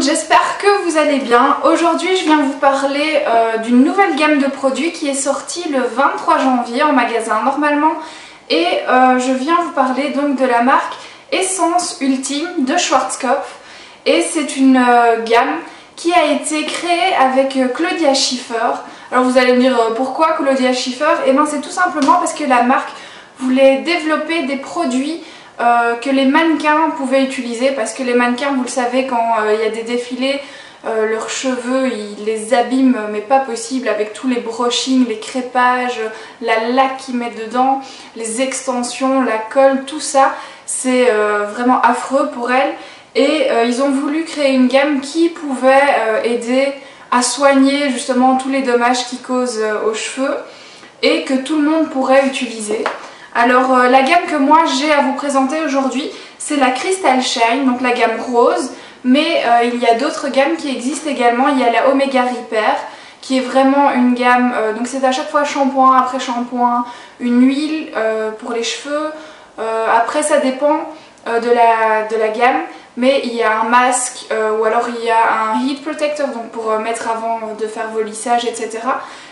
j'espère que vous allez bien. Aujourd'hui je viens vous parler d'une nouvelle gamme de produits qui est sortie le 23 janvier en magasin normalement. Et je viens vous parler donc de la marque Essence Ultime de Schwarzkopf. Et c'est une gamme qui a été créée avec Claudia Schiffer. Alors vous allez me dire pourquoi Claudia Schiffer? Et bien c'est tout simplement parce que la marque voulait développer des produits que les mannequins pouvaient utiliser, parce que les mannequins, vous le savez, quand il y a des défilés, leurs cheveux ils les abîment mais pas possible, avec tous les brushings, les crépages, la laque qu'ils mettent dedans, les extensions, la colle, tout ça c'est vraiment affreux pour elles. Et ils ont voulu créer une gamme qui pouvait aider à soigner justement tous les dommages qu'ils causent aux cheveux et que tout le monde pourrait utiliser. Alors la gamme que moi j'ai à vous présenter aujourd'hui, c'est la Crystal Shine, donc la gamme rose, mais il y a d'autres gammes qui existent également. Il y a la Omega Repair qui est vraiment une gamme, donc c'est à chaque fois shampoing après shampoing, une huile pour les cheveux, après ça dépend de la gamme, mais il y a un masque ou alors il y a un heat protector, donc pour mettre avant de faire vos lissages, etc.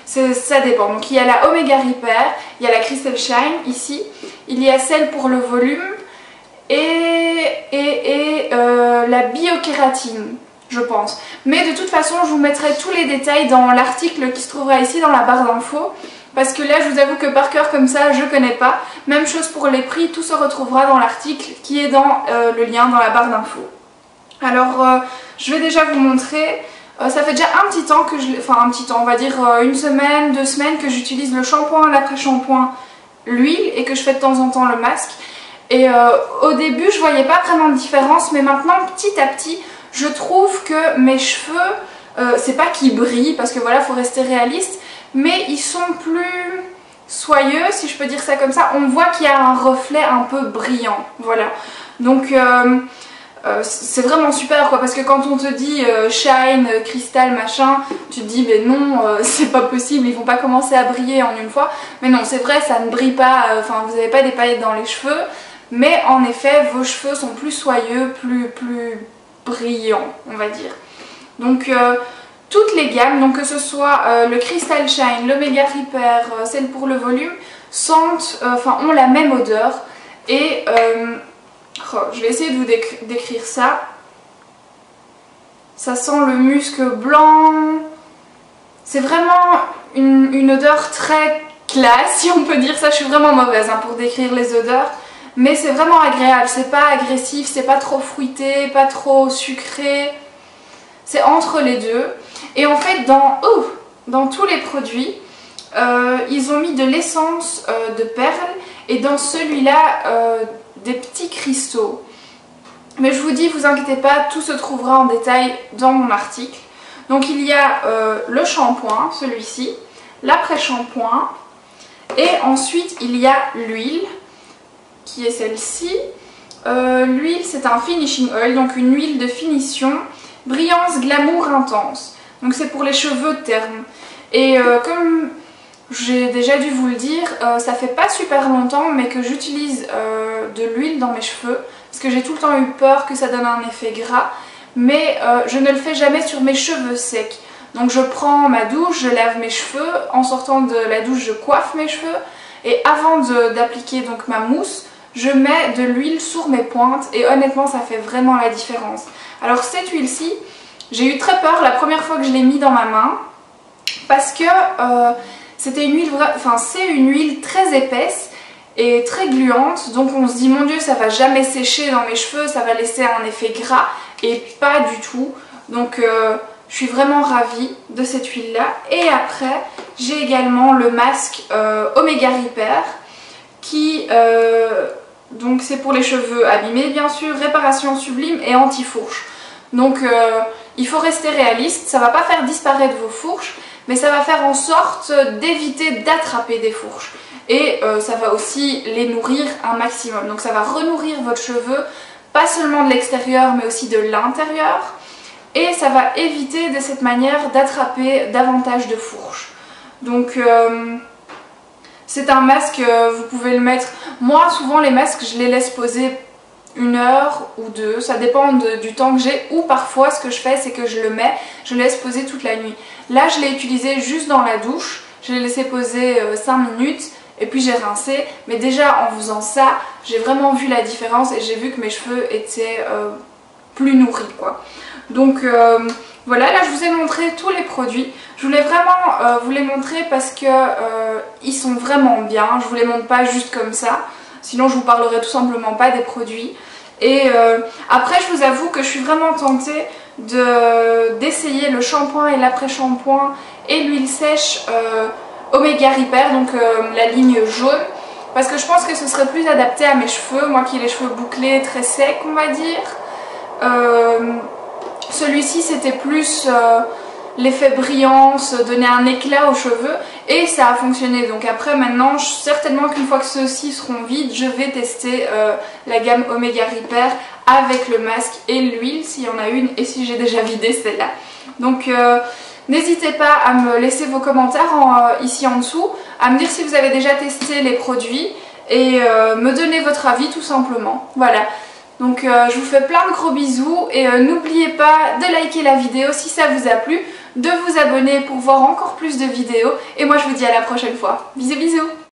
Ça dépend. Donc il y a la Omega Repair, il y a la Crystal Shine ici, il y a celle pour le volume et la biokératine, je pense. Mais de toute façon je vous mettrai tous les détails dans l'article qui se trouvera ici dans la barre d'infos. Parce que là je vous avoue que par cœur comme ça je connais pas. Même chose pour les prix, tout se retrouvera dans l'article qui est dans le lien dans la barre d'infos. Alors je vais déjà vous montrer. Ça fait déjà un petit temps que enfin un petit temps, on va dire une semaine, 2 semaines que j'utilise le shampoing, l'après-shampoing, l'huile et que je fais de temps en temps le masque. Et au début je voyais pas vraiment de différence, mais maintenant petit à petit je trouve que mes cheveux, c'est pas qu'ils brillent parce que voilà, faut rester réaliste, mais ils sont plus soyeux, si je peux dire ça comme ça. On voit qu'il y a un reflet un peu brillant, voilà. Donc c'est vraiment super quoi, parce que quand on te dit shine, cristal, machin, tu te dis mais non, c'est pas possible, ils vont pas commencer à briller en une fois. Mais non, c'est vrai, ça ne brille pas, enfin vous n'avez pas des paillettes dans les cheveux, mais en effet vos cheveux sont plus soyeux, plus brillants, on va dire. Donc toutes les gammes, donc que ce soit le Crystal Shine, l'Omega Repair, celle pour le volume, sentent, ont la même odeur. Et je vais essayer de vous décrire ça. Ça sent le musc blanc. C'est vraiment une odeur très classe, si on peut dire ça. Je suis vraiment mauvaise pour décrire les odeurs. Mais c'est vraiment agréable, c'est pas agressif, c'est pas trop fruité, pas trop sucré. C'est entre les deux. Et en fait dans tous les produits, ils ont mis de l'essence de perles et dans celui-là des petits cristaux. Mais je vous dis, vous inquiétez pas, tout se trouvera en détail dans mon article. Donc il y a le shampoing, celui-ci, l'après-shampoing, et ensuite il y a l'huile qui est celle-ci. L'huile c'est un finishing oil, donc une huile de finition, brillance glamour intense. Donc c'est pour les cheveux terme. Et comme j'ai déjà dû vous le dire, ça fait pas super longtemps mais que j'utilise de l'huile dans mes cheveux, parce que j'ai tout le temps eu peur que ça donne un effet gras, mais je ne le fais jamais sur mes cheveux secs. Donc je prends ma douche, je lave mes cheveux, en sortant de la douche je coiffe mes cheveux, et avant d'appliquer donc ma mousse, je mets de l'huile sur mes pointes et honnêtement ça fait vraiment la différence. Alors cette huile-ci, j'ai eu très peur la première fois que je l'ai mis dans ma main, parce que c'était une huile, c'est une huile très épaisse et très gluante, donc on se dit mon dieu ça va jamais sécher dans mes cheveux, ça va laisser un effet gras, et pas du tout. Donc je suis vraiment ravie de cette huile là. Et après j'ai également le masque Omega Repair qui donc c'est pour les cheveux abîmés bien sûr, réparation sublime et anti-fourche. Donc il faut rester réaliste, ça va pas faire disparaître vos fourches, mais ça va faire en sorte d'éviter d'attraper des fourches. Et ça va aussi les nourrir un maximum. Donc ça va renourrir votre cheveu, pas seulement de l'extérieur mais aussi de l'intérieur. Et ça va éviter de cette manière d'attraper davantage de fourches. Donc c'est un masque, vous pouvez le mettre. Moi souvent les masques je les laisse poser 1 heure ou 2, ça dépend du temps que j'ai, ou parfois ce que je fais c'est que je le mets, je le laisse poser toute la nuit. Là je l'ai utilisé juste dans la douche, je l'ai laissé poser 5 minutes et puis j'ai rincé, mais déjà en faisant ça j'ai vraiment vu la différence et j'ai vu que mes cheveux étaient plus nourris quoi. Donc voilà, là je vous ai montré tous les produits. Je voulais vraiment vous les montrer parce que ils sont vraiment bien. Je vous les montre pas juste comme ça, sinon je vous parlerai tout simplement pas des produits. Et après je vous avoue que je suis vraiment tentée d'essayer le shampoing et l'après-shampoing et l'huile sèche Omega Repair, donc la ligne jaune, parce que je pense que ce serait plus adapté à mes cheveux, moi qui ai les cheveux bouclés très secs on va dire. Celui-ci c'était plus l'effet brillance, donner un éclat aux cheveux et ça a fonctionné. Donc après maintenant certainement qu'une fois que ceux-ci seront vides je vais tester la gamme Omega Repair avec le masque et l'huile s'il y en a une et si j'ai déjà vidé celle-là. Donc n'hésitez pas à me laisser vos commentaires ici en dessous, à me dire si vous avez déjà testé les produits et me donner votre avis tout simplement. Voilà. Donc je vous fais plein de gros bisous et n'oubliez pas de liker la vidéo si ça vous a plu, de vous abonner pour voir encore plus de vidéos et moi je vous dis à la prochaine fois. Bisous bisous.